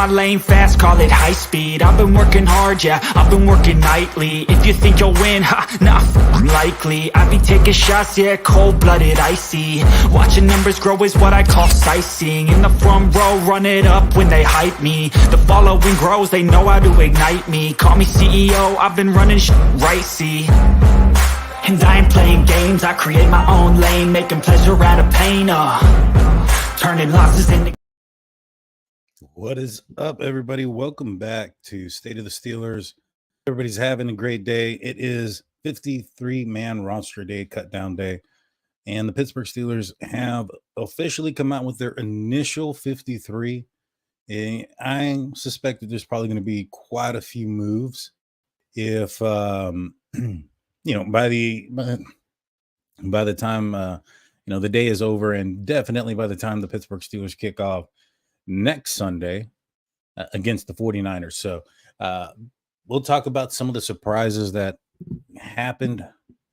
my lane fast, call it high speed. I've been working hard, yeah, I've been working nightly. If you think you'll win, nah, likely. I be taking shots, yeah, cold-blooded, icy. Watching numbers grow is what I call sightseeing. In the front row, run it up when they hype me. The following grows, they know how to ignite me. Call me CEO, I've been running right, see. And I ain't playing games, I create my own lane, making pleasure out of pain, turning losses into... What is up, everybody? Welcome back to State of the Steelers. Everybody's having a great day. It is 53-man roster day, cut down day, and the Pittsburgh Steelers have officially come out with their initial 53. And I suspect that there's probably going to be quite a few moves if by the time the day is over, and definitely by the time the Pittsburgh Steelers kick off next Sunday against the 49ers. So we'll talk about some of the surprises that happened.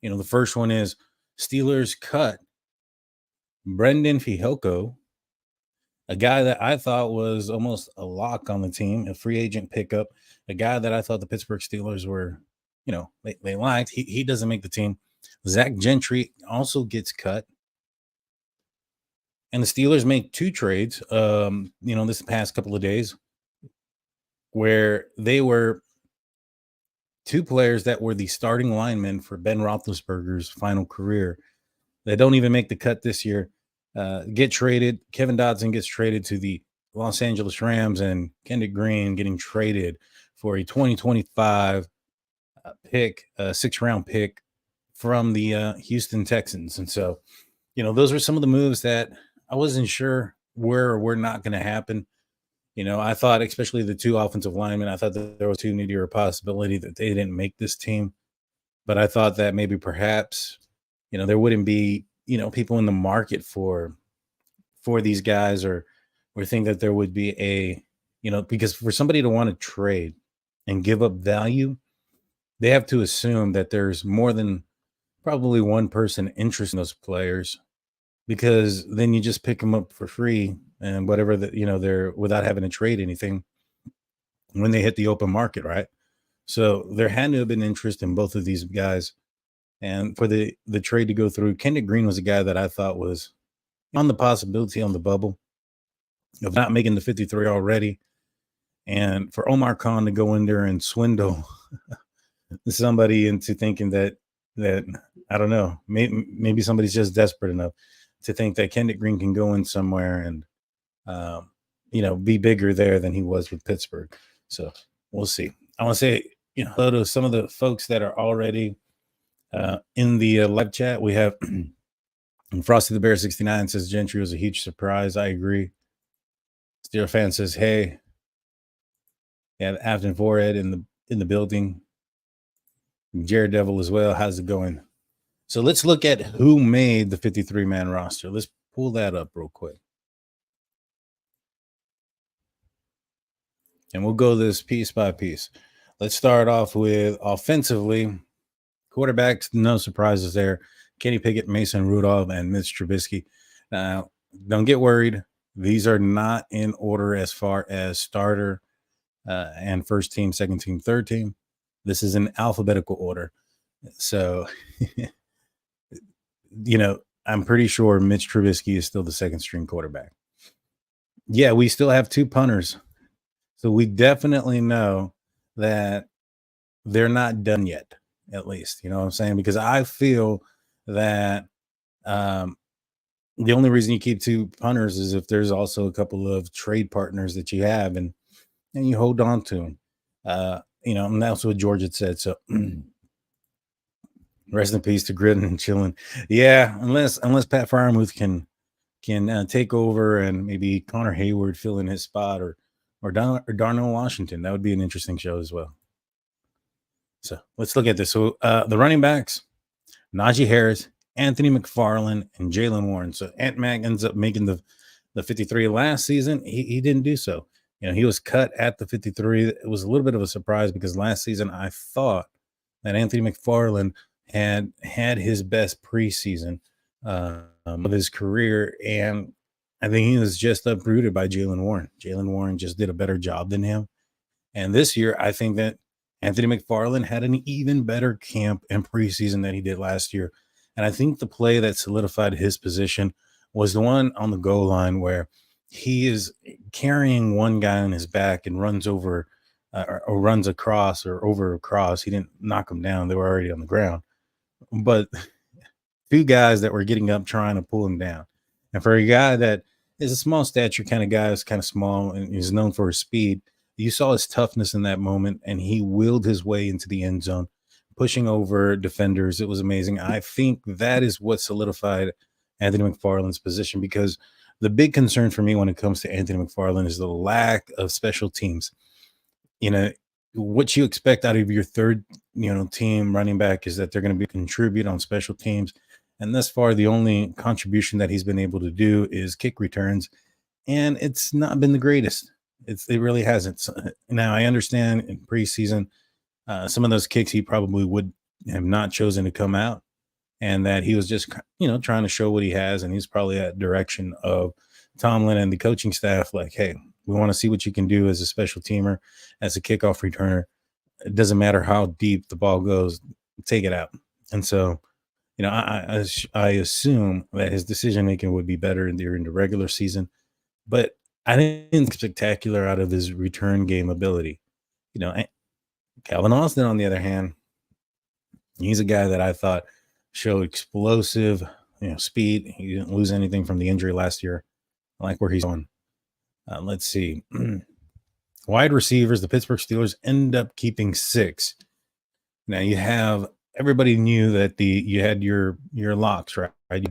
The first one is Steelers cut Brendan Fehoko, a guy that I thought was almost a lock on the team, a free agent pickup, a guy that I thought the Pittsburgh Steelers were, they liked. He doesn't make the team. Zach Gentry also gets cut. And the Steelers make two trades, this past couple of days, where they were two players that were the starting linemen for Ben Roethlisberger's final career. They don't even make the cut this year. Get traded. Kevin Dodson gets traded to the Los Angeles Rams, and Kendrick Green getting traded for a 2025 pick, a 6th-round pick from the Houston Texans. And so, those were some of the moves that I wasn't sure were not going to happen. I thought, especially the two offensive linemen, I thought that there was too near a possibility that they didn't make this team. But I thought that maybe perhaps, there wouldn't be, people in the market for these guys, or think that there would be a, because for somebody to want to trade and give up value, they have to assume that there's more than probably one person interested in those players, because then you just pick them up for free and whatever that, they're, without having to trade anything when they hit the open market, right? So there had to have been interest in both of these guys. And for the trade to go through, Kendrick Green was a guy that I thought was on the possibility, on the bubble of not making the 53 already. And for Omar Khan to go in there and swindle somebody into thinking that I don't know, maybe somebody's just desperate enough to think that Kendrick Green can go in somewhere and, be bigger there than he was with Pittsburgh. So we'll see. I want to say, hello to some of the folks that are already in the live chat. We have Frosty the Bear 69 says Gentry was a huge surprise. I agree. Steeler fan says, hey. Yeah, Afton Forehead in the building. Jared Devil as well. How's it going? So let's look at who made the 53-man roster. Let's pull that up real quick. And we'll go this piece by piece. Let's start off with offensively. Quarterbacks, no surprises there. Kenny Pickett, Mason Rudolph, and Mitch Trubisky. Now, don't get worried. These are not in order as far as starter and first team, second team, third team. This is in alphabetical order. So, I'm pretty sure Mitch Trubisky is still the second string quarterback. Yeah, we still have two punters. So we definitely know that they're not done yet, at least. You know what I'm saying? Because I feel that the only reason you keep two punters is if there's also a couple of trade partners that you have and you hold on to them. And that's what George had said. So rest in peace to Gridden and Chillin. Yeah, unless Pat Freiermuth can take over and maybe Connor Hayward fill in his spot or Darnell Washington. That would be an interesting show as well. So let's look at this. So the running backs, Najee Harris, Anthony McFarland, and Jalen Warren. So Ant Mac ends up making the 53 last season. He didn't do so. He was cut at the 53. It was a little bit of a surprise because last season I thought that Anthony McFarland had his best preseason of his career, and I think he was just uprooted by Jalen Warren. Jalen Warren just did a better job than him. And this year, I think that Anthony McFarland had an even better camp and preseason than he did last year. And I think the play that solidified his position was the one on the goal line where he is carrying one guy on his back and runs over or runs across or over across. He didn't knock them down. They were already on the ground. But two guys that were getting up trying to pull him down. And for a guy that is a small stature kind of guy, is kind of small and is known for his speed, you saw his toughness in that moment, and he willed his way into the end zone, pushing over defenders. It was amazing. I think that is what solidified Anthony McFarland's position, because the big concern for me when it comes to Anthony McFarland is the lack of special teams. You know, what you expect out of your third, team running back is that they're going to contribute on special teams. And thus far, the only contribution that he's been able to do is kick returns, and it's not been the greatest. It really hasn't. Now, I understand in preseason, some of those kicks he probably would have not chosen to come out, and that he was just, trying to show what he has, and he's probably at direction of Tomlin and the coaching staff, like, hey, we want to see what you can do as a special teamer, as a kickoff returner. It doesn't matter how deep the ball goes, take it out. And so, I assume that his decision making would be better during the regular season, but I didn't think spectacular out of his return game ability. Calvin Austin, on the other hand, he's a guy that I thought showed explosive, speed. He didn't lose anything from the injury last year. I like where he's going. Let's see. Wide receivers, the Pittsburgh Steelers end up keeping 6. Now everybody knew that you had your locks, right?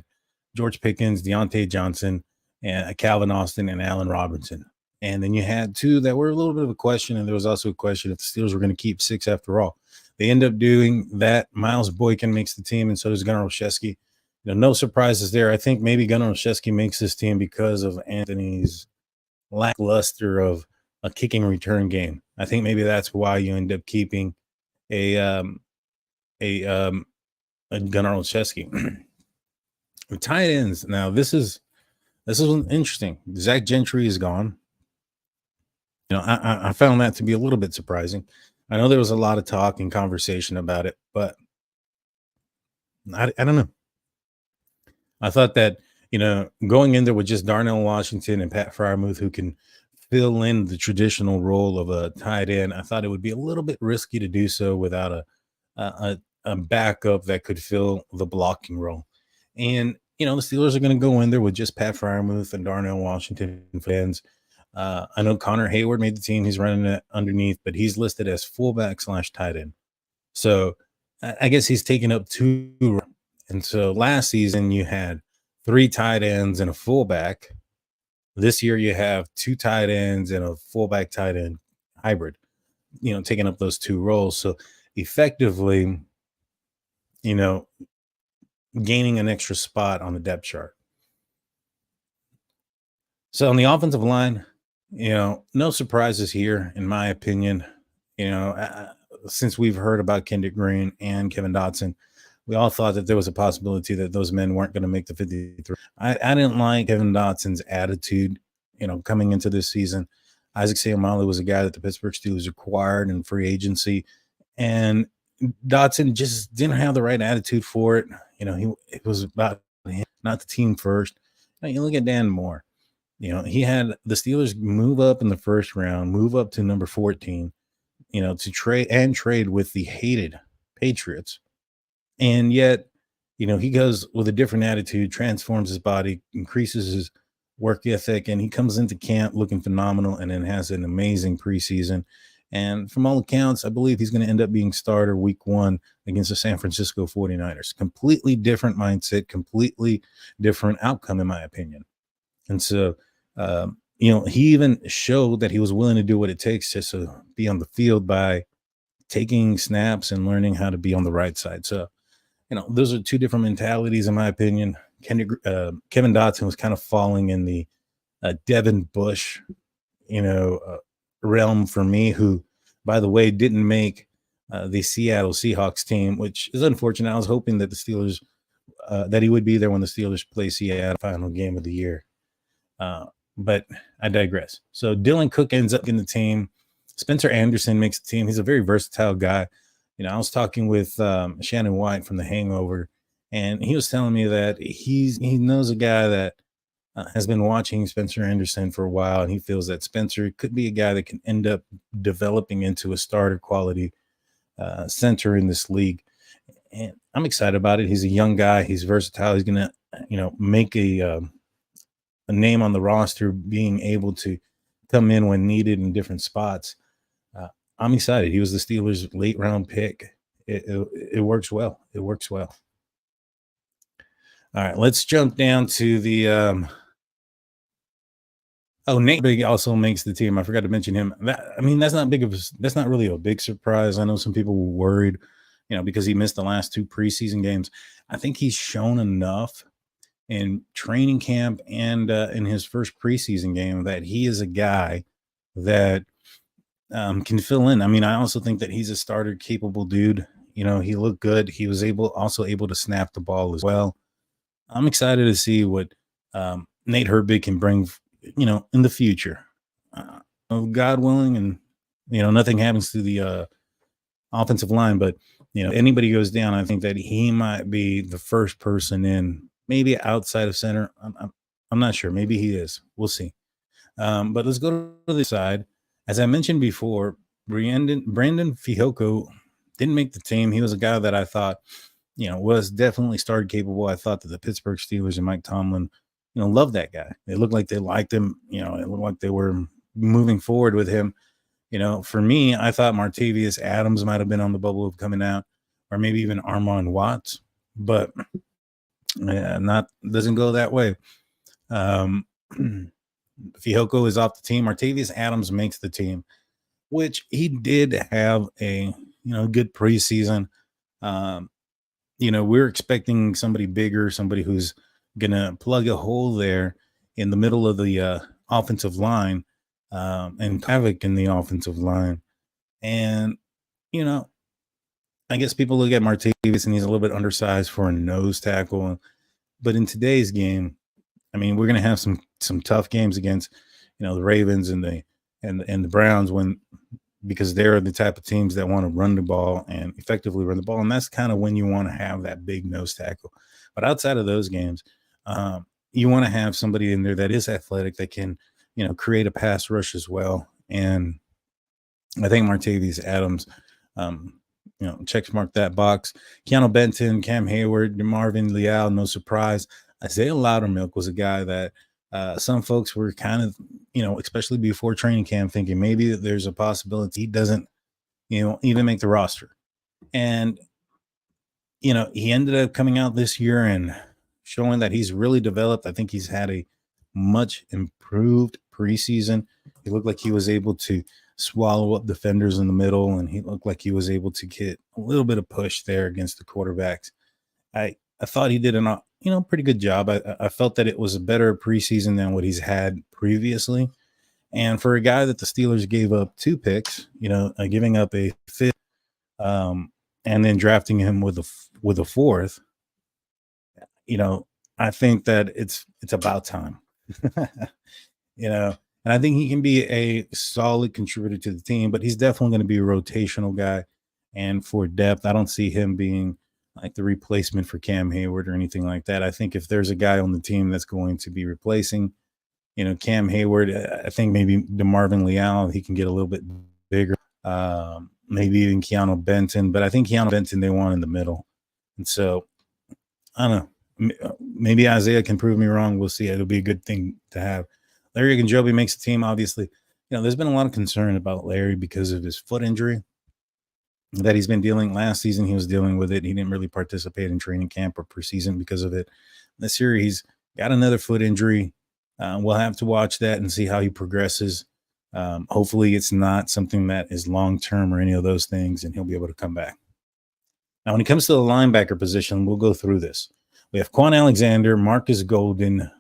George Pickens, Deontay Johnson, and Calvin Austin, and Allen Robinson. And then you had 2 that were a little bit of a question, and there was also a question if the Steelers were going to keep 6 after all. They end up doing that. Miles Boykin makes the team, and so does Gunnar Olszewski. No surprises there. I think maybe Gunnar Olszewski makes this team because of Anthony's lackluster of a kicking return game. I think maybe that's why you end up keeping a Gunnar Olszewski. The tight ends. Now, this is interesting. Zach Gentry is gone. I found that to be a little bit surprising. I know there was a lot of talk and conversation about it, but I don't know. I thought that, going in there with just Darnell Washington and Pat Freiermuth, who can fill in the traditional role of a tight end, I thought it would be a little bit risky to do so without a backup that could fill the blocking role. And, the Steelers are going to go in there with just Pat Freiermuth and Darnell Washington fans. I know Connor Hayward made the team. He's running it underneath, but he's listed as fullback / tight end. So I guess he's taken up 2. And so last season you had 3 tight ends and a fullback. This year you have 2 tight ends and a fullback tight end hybrid, taking up those 2 roles. So effectively, gaining an extra spot on the depth chart. So on the offensive line, no surprises here, in my opinion. Since we've heard about Kendrick Green and Kevin Dotson, we all thought that there was a possibility that those men weren't going to make the 53. I didn't like Kevin Dotson's attitude, coming into this season. Isaac Seumalo was a guy that the Pittsburgh Steelers acquired in free agency, and Dotson just didn't have the right attitude for it. It was about him, not the team first. You look at Dan Moore. He had the Steelers move up in the first round, move up to number 14, to trade with the hated Patriots. And yet, he goes with a different attitude, transforms his body, increases his work ethic, and he comes into camp looking phenomenal, and then has an amazing preseason. And from all accounts, I believe he's going to end up being starter week 1 against the San Francisco 49ers. Completely different mindset, completely different outcome, in my opinion. And so, he even showed that he was willing to do what it takes just to be on the field by taking snaps and learning how to be on the right side. So, those are 2 different mentalities, in my opinion. Kevin Dotson was kind of falling in the Devin Bush, realm for me, who, by the way, didn't make the Seattle Seahawks team, which is unfortunate. I was hoping that the Steelers, that he would be there when the Steelers play Seattle final game of the year. But I digress. So Dylan Cook ends up in the team. Spencer Anderson makes the team. He's a very versatile guy. I was talking with Shannon White from The Hangover, and he was telling me that he knows a guy that has been watching Spencer Anderson for a while, and he feels that Spencer could be a guy that can end up developing into a starter quality center in this league. And I'm excited about it. He's a young guy. He's versatile. He's going to, make a name on the roster, being able to come in when needed in different spots. I'm excited. He was the Steelers' late round pick. It works well. It works well. All right, let's jump down to the Nate Big also makes the team. I forgot to mention him. That's not really a big surprise. I know some people were worried, because he missed the last 2 preseason games. I think he's shown enough in training camp and in his first preseason game that he is a guy that can fill in. I also think that he's a starter capable dude. He looked good. He was able to snap the ball as well. I'm excited to see what Nate Herbig can bring, in the future. God willing, and nothing happens to the offensive line, but anybody goes down, I think that he might be the first person in, maybe outside of center. I'm not sure. Maybe he is. We'll see. But let's go to the side. As I mentioned before, Brandon Fihoko didn't make the team. He was a guy that I thought, was definitely starter capable. I thought that the Pittsburgh Steelers and Mike Tomlin, loved that guy. It looked like they liked him. It looked like they were moving forward with him. For me, I thought Martavius Adams might have been on the bubble of coming out, or maybe even Armon Watts, but doesn't go that way. Fihoko is off the team. Martavius Adams makes the team, which he did have a good preseason. We're expecting somebody bigger, somebody who's gonna plug a hole there in the middle of the offensive line, and havoc in the offensive line. And I guess people look at Martavius and he's a little bit undersized for a nose tackle, but in today's game, we're gonna have some tough games against the Ravens and the Browns, because they're the type of teams that want to run the ball and effectively run the ball, and that's kind of when you want to have that big nose tackle. But outside of those games, you want to have somebody in there that is athletic, that can create a pass rush as well. And I think Martavius Adams, checks mark that box. Keanu Benton, Cam Hayward, Marvin Leal, no surprise. Isaiah Loudermilk was a guy that some folks were kind of, especially before training camp, thinking maybe there's a possibility he doesn't, even make the roster. And, he ended up coming out this year and showing that he's really developed. I think he's had a much improved preseason. He looked like he was able to swallow up defenders in the middle, and he looked like he was able to get a little bit of push there against the quarterbacks. I thought he did a pretty good job. I felt that it was a better preseason than what he's had previously. And for a guy that the Steelers gave up 2 picks, giving up a 5th, and then drafting him with a 4th, I think that it's about time. And I think he can be a solid contributor to the team, but he's definitely going to be a rotational guy. And for depth, I don't see him being like the replacement for Cam Hayward or anything like that. I think if there's a guy on the team that's going to be replacing, Cam Hayward, I think maybe DeMarvin Leal, he can get a little bit bigger. Maybe even Keanu Benton, but I think Keanu Benton they want in the middle. And so, I don't know. Maybe Isaiah can prove me wrong. We'll see. It'll be a good thing to have. Larry Ogunjobi makes the team, obviously. There's been a lot of concern about Larry because of his foot injury that he's been dealing. Last season, he was dealing with it. He didn't really participate in training camp or preseason because of it. This year, he's got another foot injury. We'll have to watch that and see how he progresses. Hopefully, it's not something that is long-term or any of those things, and he'll be able to come back. Now, when it comes to the linebacker position, we'll go through this. We have Quan Alexander, Marcus Golden,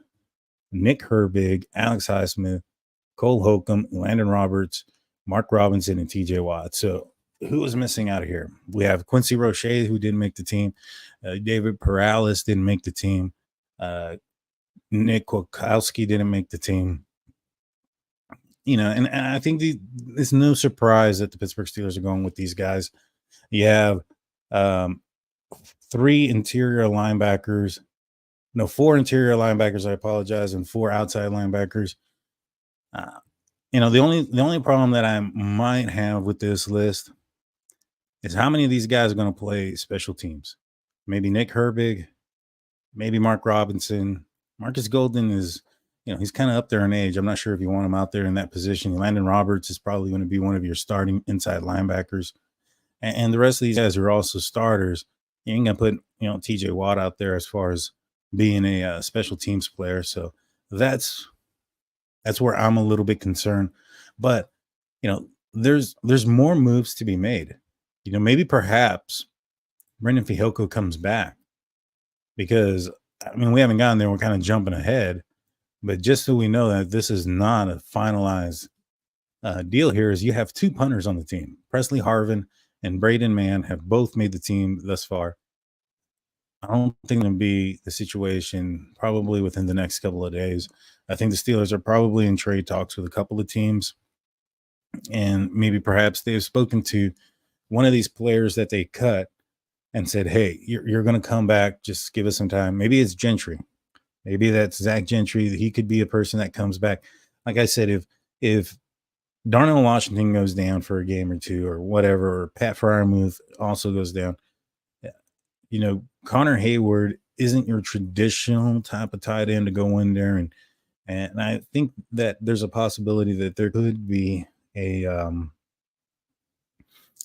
Nick Herbig, Alex Highsmith, Cole Holcomb, Landon Roberts, Mark Robinson, and TJ Watt. So who is missing out of here? We have Quincy Roche, who didn't make the team. David Perales didn't make the team. Nick Kwiatkowski didn't make the team. And I think it's no surprise that the Pittsburgh Steelers are going with these guys. You have um, four interior linebackers, I apologize, and four outside linebackers. The only problem that I might have with this list is how many of these guys are going to play special teams. Maybe Nick Herbig, maybe Mark Robinson. Marcus Golden is, he's kind of up there in age. I'm not sure if you want him out there in that position. Landon Roberts is probably going to be one of your starting inside linebackers. And the rest of these guys are also starters. You ain't going to put, TJ Watt out there as far as being a special teams player. So that's where I'm a little bit concerned. But, there's more moves to be made. Maybe perhaps Brendan Fehoko comes back, because we haven't gotten there. We're kind of jumping ahead, but just so we know that this is not a finalized deal here, is you have two punters on the team. Presley Harvin and Braden Mann have both made the team thus far. I don't think it'll be the situation probably within the next couple of days. I think the Steelers are probably in trade talks with a couple of teams, and maybe perhaps they've spoken to one of these players that they cut and said, hey, you're going to come back. Just give us some time. Maybe it's Gentry. Maybe that's Zach Gentry. He could be a person that comes back. Like I said, if Darnell Washington goes down for a game or two or whatever, or Pat Freiermuth also goes down, Connor Hayward isn't your traditional type of tight end to go in there. And I think that there's a possibility that there could be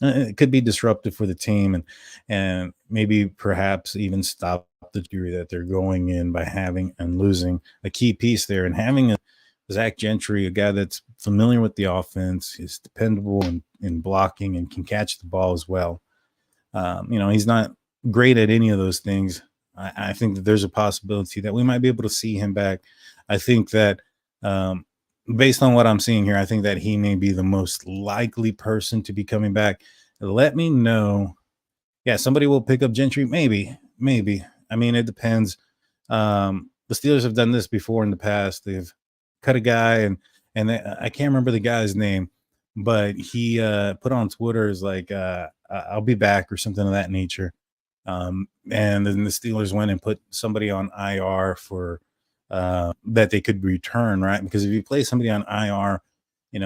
it could be disruptive for the team, and maybe perhaps even stop the theory that they're going in by having and losing a key piece there, and having Zach Gentry, a guy that's familiar with the offense, is dependable in blocking and can catch the ball as well. He's not great at any of those things. I think that there's a possibility that we might be able to see him back. I think that based on what I'm seeing here, I think that he may be the most likely person to be coming back. Let me know. Yeah, somebody will pick up Gentry. Maybe. It depends. The Steelers have done this before in the past. They've cut a guy, and I can't remember the guy's name, but he put on Twitter is like, I'll be back or something of that nature. And then the Steelers went and put somebody on IR for that they could return, right? Because if you play somebody on IR,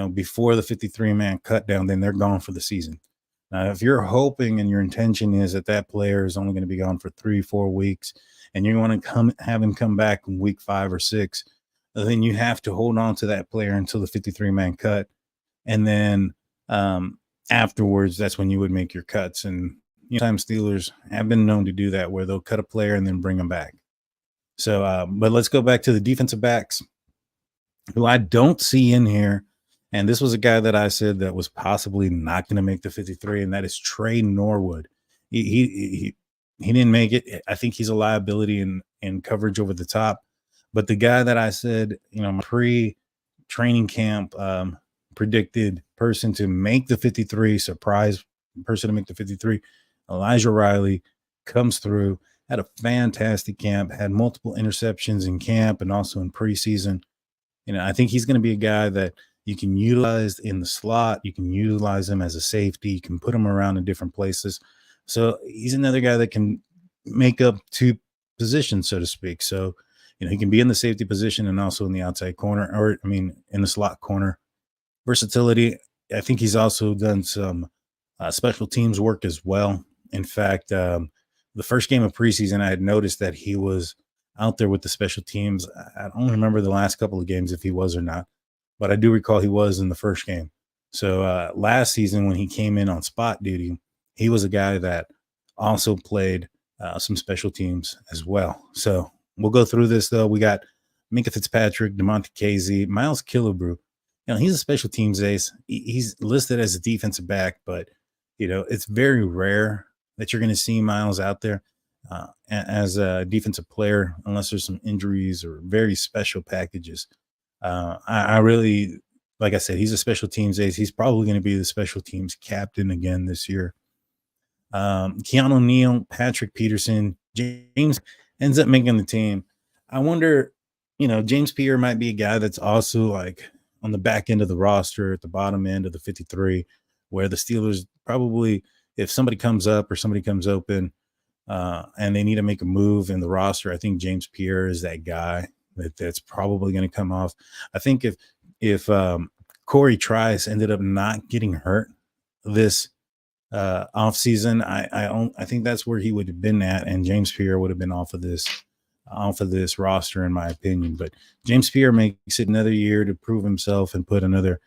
before the 53-man cut down, then they're gone for the season. Now, if you're hoping and your intention is that player is only going to be gone for 3-4 weeks, and you want to have him come back in week 5 or 6, then you have to hold on to that player until the 53-man cut. And then afterwards, that's when you would make your cuts. And sometimes Steelers have been known to do that, where they'll cut a player and then bring them back. So, but let's go back to the defensive backs, who I don't see in here. And this was a guy that I said that was possibly not going to make the 53, and that is Trey Norwood. He didn't make it. I think he's a liability in coverage over the top. But the guy that I said, pre-training camp predicted person to make the 53, surprise person to make the 53, Elijah Riley, comes through, had a fantastic camp, had multiple interceptions in camp and also in preseason. I think he's going to be a guy that you can utilize in the slot. You can utilize him as a safety. You can put him around in different places. So he's another guy that can make up two positions, so to speak. So, he can be in the safety position and also in the outside corner, or in the slot corner. Versatility. I think he's also done some special teams work as well. In fact, the first game of preseason, I had noticed that he was out there with the special teams. I don't remember the last couple of games if he was or not, but I do recall he was in the first game. So last season, when he came in on spot duty, he was a guy that also played some special teams as well. So we'll go through this, though. We got Minka Fitzpatrick, DeMonte Casey, Miles Killebrew. He's a special teams ace. He's listed as a defensive back, but, it's very rare that you're going to see Miles out there as a defensive player, unless there's some injuries or very special packages. I really, like I said, he's a special teams ace. He's probably going to be the special teams captain again this year. Keanu Neal, Patrick Peterson, James ends up making the team. I wonder James Pierre might be a guy that's also like on the back end of the roster, at the bottom end of the 53, where the Steelers probably, if somebody comes up or somebody comes open, and they need to make a move in the roster, I think James Pierre is that guy that's probably going to come off. I think if Corey Trice ended up not getting hurt this off season, I think that's where he would have been at, and James Pierre would have been off of this roster, in my opinion. But James Pierre makes it another year to prove himself and put another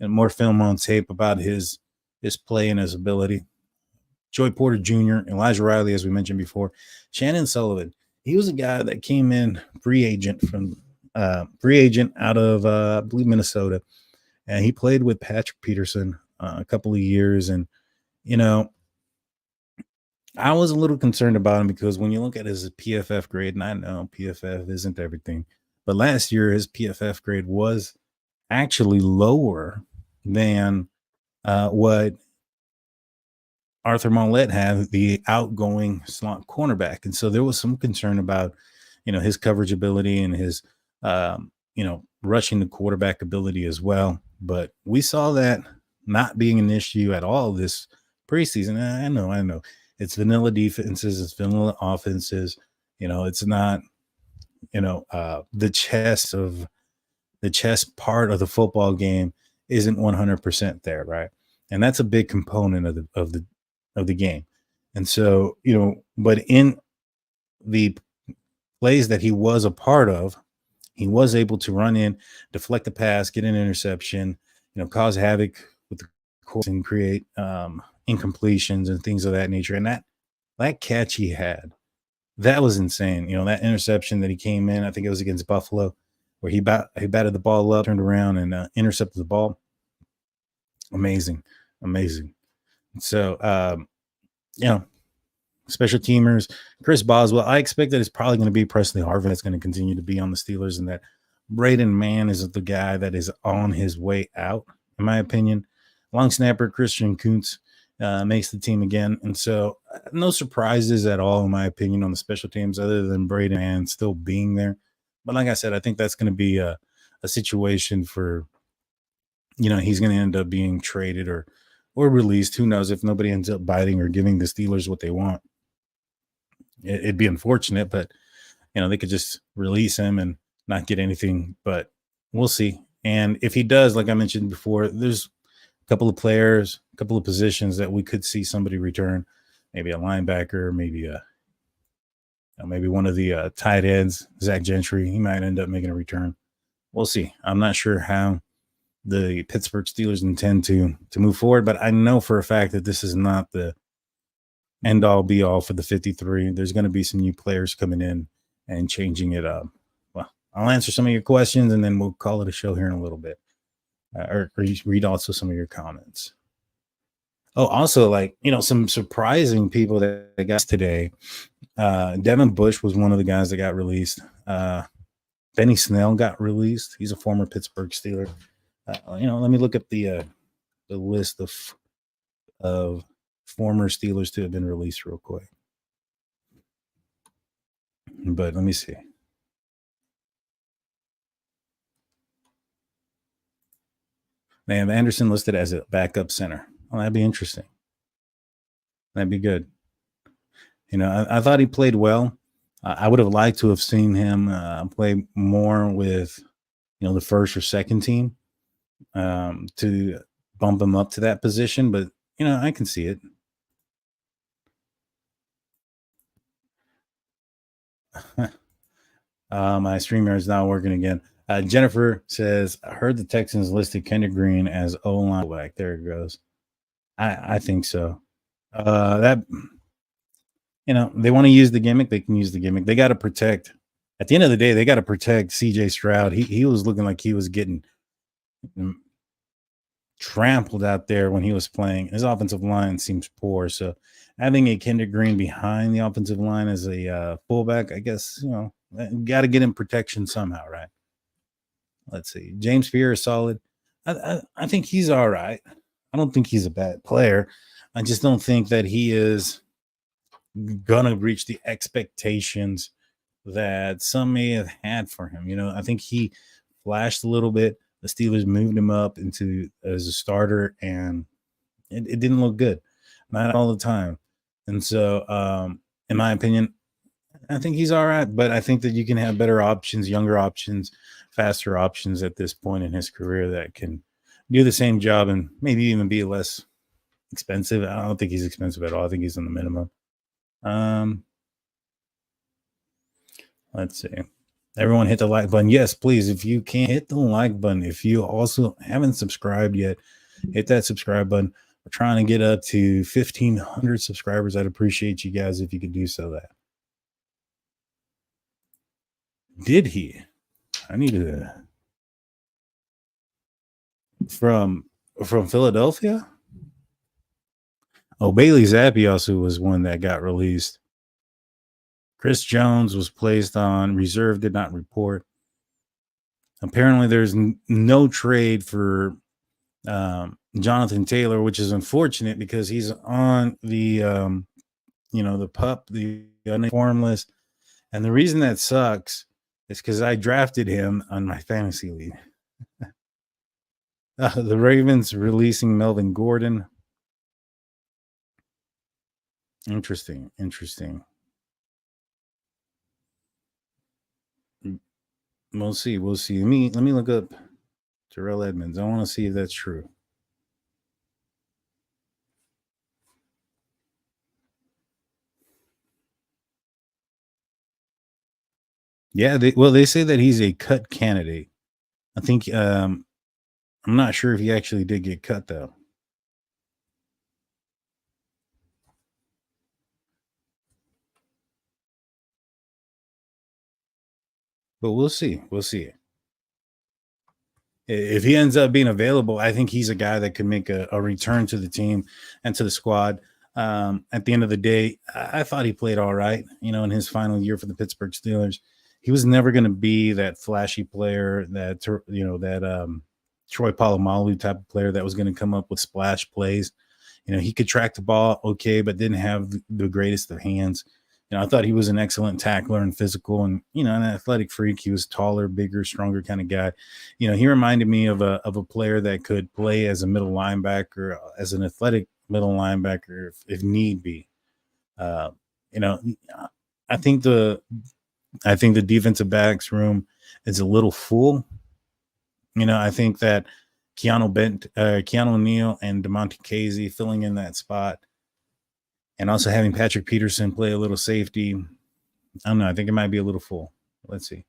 and more film on tape about his play and his ability. Joey Porter Jr., Elijah Riley, as we mentioned before, Shannon Sullivan. He was a guy that came in free agent out of I believe Minnesota, and he played with Patrick Peterson a couple of years. And you know, I was a little concerned about him because when you look at his PFF grade, and I know PFF isn't everything, but last year his PFF grade was actually lower than what Arthur Mollett had, the outgoing slot cornerback. And so there was some concern about, his coverage ability and his, rushing the quarterback ability as well. But we saw that not being an issue at all this preseason. I know. It's vanilla defenses, it's vanilla offenses. It's not, the chess part of the football game isn't 100% there, right? And that's a big component of the game. And so, but in the plays that he was a part of, he was able to run in, deflect the pass, get an interception, cause havoc with the course and create incompletions and things of that nature. And that catch he had, that was insane. That interception that he came in, I think it was against Buffalo, where he batted the ball up, turned around and intercepted the ball. Amazing. So, special teamers, Chris Boswell. I expect that it's probably going to be Presley Harvin that's going to continue to be on the Steelers, and that Braden Mann is the guy that is on his way out, in my opinion. Long snapper Christian Kuntz makes the team again. And so no surprises at all, in my opinion, on the special teams other than Braden Mann still being there. But like I said, I think that's going to be a situation for, he's going to end up being traded or released. Who knows if nobody ends up biting or giving the Steelers what they want. It'd be unfortunate, but they could just release him and not get anything, but we'll see. And if he does, like I mentioned before, there's a couple of players, a couple of positions that we could see somebody return, maybe a linebacker, maybe one of the tight ends, Zach Gentry. He might end up making a return. We'll see. I'm not sure how the Pittsburgh Steelers intend to move forward, but I know for a fact that this is not the end all be all for the 53. There's going to be some new players coming in and changing it up. Well, I'll answer some of your questions and then we'll call it a show here in a little bit, or read also some of your comments. Oh, also, some surprising people that got today. Devin Bush was one of the guys that got released. Benny Snell got released. He's a former Pittsburgh Steeler. Let me look at the list of former Steelers to have been released real quick. But let me see. They have Anderson listed as a backup center. Well, that'd be interesting. That'd be good. I thought he played well. I would have liked to have seen him play more with, the first or second team to bump him up to that position. But, I can see it. My StreamYard is not working again. Jennifer says, I heard the Texans listed Kendrick Green as O-line back. There it goes. I think so. That, they want to use the gimmick. They can use the gimmick. They got to protect. At the end of the day, they got to protect CJ Stroud. He was looking like he was getting trampled out there when he was playing. His offensive line seems poor. So having a Kendrick Green behind the offensive line as a fullback, I guess, got to get him protection somehow, right? Let's see. James Pierre is solid. I think he's all right. I don't think he's a bad player. I just don't think that he is going to reach the expectations that some may have had for him. I think he flashed a little bit. The Steelers moved him up into as a starter, and it didn't look good, not all the time. And so, in my opinion, I think he's all right, but I think that you can have better options, younger options, faster options at this point in his career that can do the same job and maybe even be less expensive. I don't think he's expensive at all. I think he's on the minimum. Let's see. Everyone hit the like button. Yes, please. If you can't hit the like button, if you also haven't subscribed yet, hit that subscribe button. We're trying to get up to 1,500 subscribers. I'd appreciate you guys if you could do so. That did he? I need to from Philadelphia. Oh, Bailey Zappi also was one that got released. Chris Jones was placed on reserve, did not report. Apparently, there's no trade for Jonathan Taylor, which is unfortunate because he's on the the PUP, the uniform list. And the reason that sucks is because I drafted him on my fantasy league. The Ravens releasing Melvin Gordon. Interesting. We'll see. Let me look up Terrell Edmonds. I want to see if that's true. Yeah, they say that he's a cut candidate. I think I'm not sure if he actually did get cut though. But we'll see. If he ends up being available, I think he's a guy that could make a return to the team and to the squad. At the end of the day, I thought he played all right, in his final year for the Pittsburgh Steelers. He was never going to be that flashy player that Troy Polamalu type of player that was going to come up with splash plays. He could track the ball okay, but didn't have the greatest of hands. I thought he was an excellent tackler and physical and, an athletic freak. He was taller, bigger, stronger kind of guy. He reminded me of a player that could play as a middle linebacker, as an athletic middle linebacker if need be. I think the defensive backs room is a little full. I think that Keanu Neal and DeMonte Casey filling in that spot, and also having Patrick Peterson play a little safety. I don't know. I think it might be a little full. Let's see.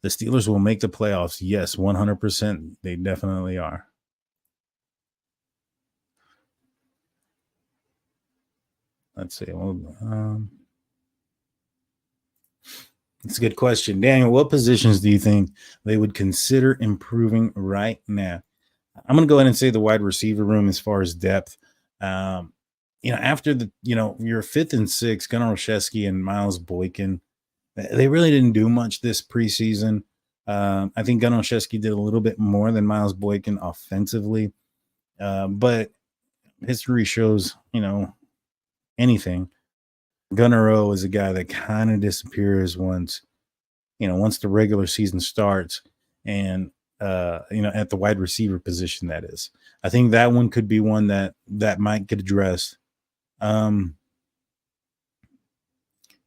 The Steelers will make the playoffs. Yes, 100%. They definitely are. Let's see. Well, that's a good question. Daniel, what positions do you think they would consider improving right now? I'm going to go ahead and say the wide receiver room as far as depth. After your 5th and 6th, Gunnar Olszewski and Miles Boykin, they really didn't do much this preseason. I think Gunnar Olszewski did a little bit more than Miles Boykin offensively. But history shows, anything. Gunnar O is a guy that kind of disappears once the regular season starts, and at the wide receiver position, that is. I think that one could be one that might get addressed.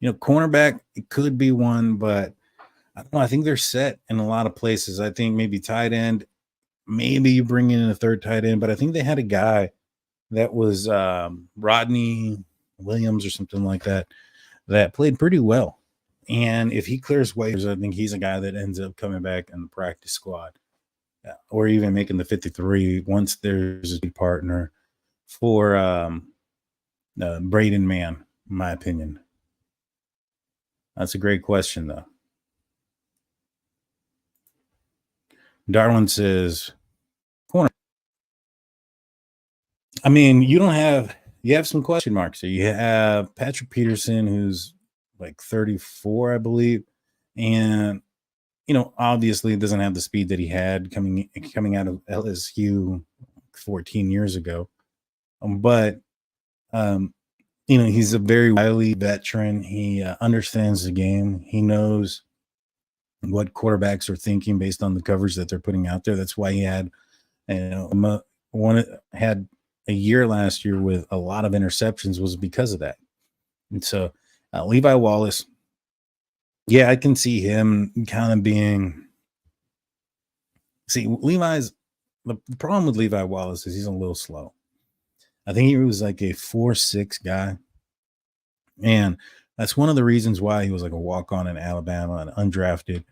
Cornerback, it could be one, but I don't know. I think they're set in a lot of places. I think maybe tight end, maybe you bring in a third tight end, but I think they had a guy that was Rodney Williams or something like that played pretty well. And if he clears waivers, I think he's a guy that ends up coming back in the practice squad, or even making the 53 once there's a partner for Braden Mann, in my opinion. That's a great question, though. Darwin says, corner. I mean, you have some question marks. So you have Patrick Peterson, who's like 34, I believe. And, obviously doesn't have the speed that he had coming out of LSU 14 years ago. But he's a very wily veteran. He understands the game. He knows what quarterbacks are thinking based on the coverage that they're putting out there. That's why he had, had a year last year with a lot of interceptions was because of that. And so Levi Wallace, yeah, I can see him kind of being. See, the problem with Levi Wallace is he's a little slow. I think he was like a 4.6 guy. And that's one of the reasons why he was like a walk-on in Alabama, an undrafted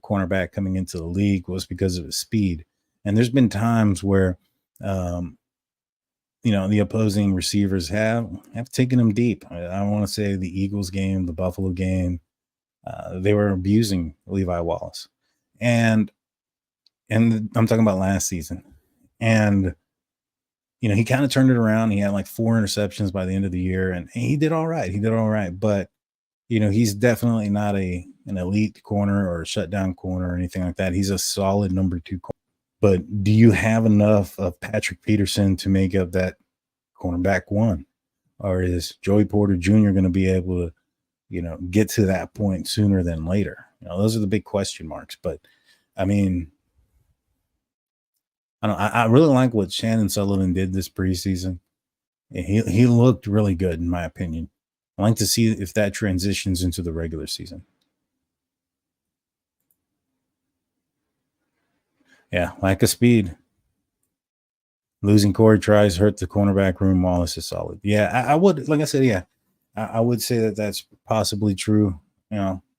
cornerback coming into the league, was because of his speed. And there's been times where, the opposing receivers have taken him deep. I want to say the Eagles game, the Buffalo game, they were abusing Levi Wallace. And I'm talking about last season. And he kind of turned it around. He had like 4 interceptions by the end of the year, and he did all right. But, he's definitely not an elite corner or a shutdown corner or anything like that. He's a solid number 2 corner. But do you have enough of Patrick Peterson to make up that cornerback 1? Or is Joey Porter Jr. going to be able to, get to that point sooner than later? Those are the big question marks. But, I mean, I really like what Shannon Sullivan did this preseason. He looked really good, in my opinion. I like to see if that transitions into the regular season. Yeah, lack of speed. Losing Corey tries hurt the cornerback room. Wallace is solid. Yeah, I would, like I said, yeah, I would say that that's possibly true.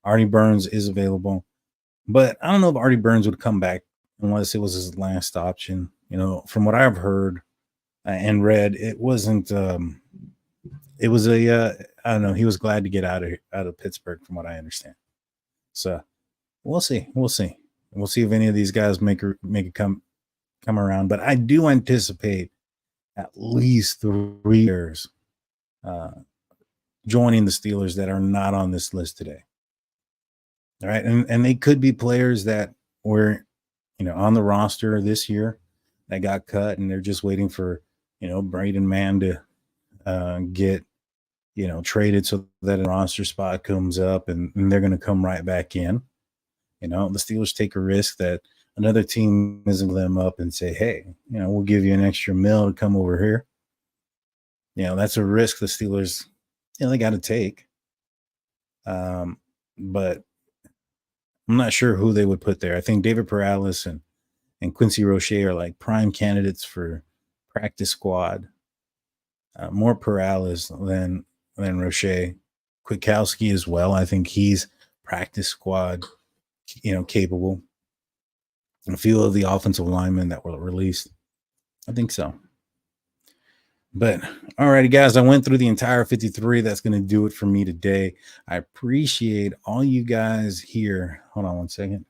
Artie Burns is available, but I don't know if Artie Burns would come back unless it was his last option. From what I've heard and read, it wasn't. It was I don't know. He was glad to get out of Pittsburgh, from what I understand. So we'll see. We'll see if any of these guys make it come around. But I do anticipate at least 3 years joining the Steelers that are not on this list today. All right, and they could be players that were on the roster this year that got cut, and they're just waiting for Braden Mann to get traded so that a roster spot comes up, and they're going to come right back in. The Steelers take a risk that another team isn't them up and say, hey, we'll give you an extra $1 to come over here. That's a risk the Steelers, they got to take. But I'm not sure who they would put there. I think David Perales and Quincy Roche are like prime candidates for practice squad. More Perales than Roche. Kwiatkowski as well. I think he's practice squad, capable. And a few of the offensive linemen that were released, I think so. But all righty, guys, I went through the entire 53. That's going to do it for me today. I appreciate all you guys here. Hold on one second.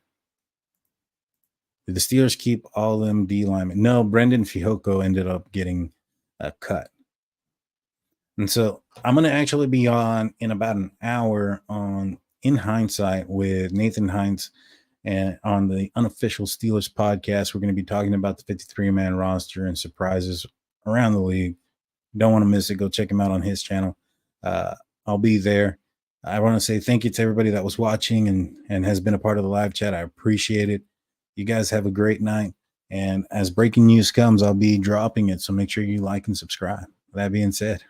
Did the Steelers keep all them D linemen? No, Brendan Fihoko ended up getting a cut. And so I'm going to actually be on in about an hour on In Hindsight with Nathan Hines, and on the Unofficial Steelers podcast. We're going to be talking about the 53-man roster and surprises around the league. Don't want to miss it. Go check him out on his channel. I'll be there. I want to say thank you to everybody that was watching and has been a part of the live chat. I appreciate it. You guys have a great night. And as breaking news comes, I'll be dropping it. So make sure you like and subscribe. That being said,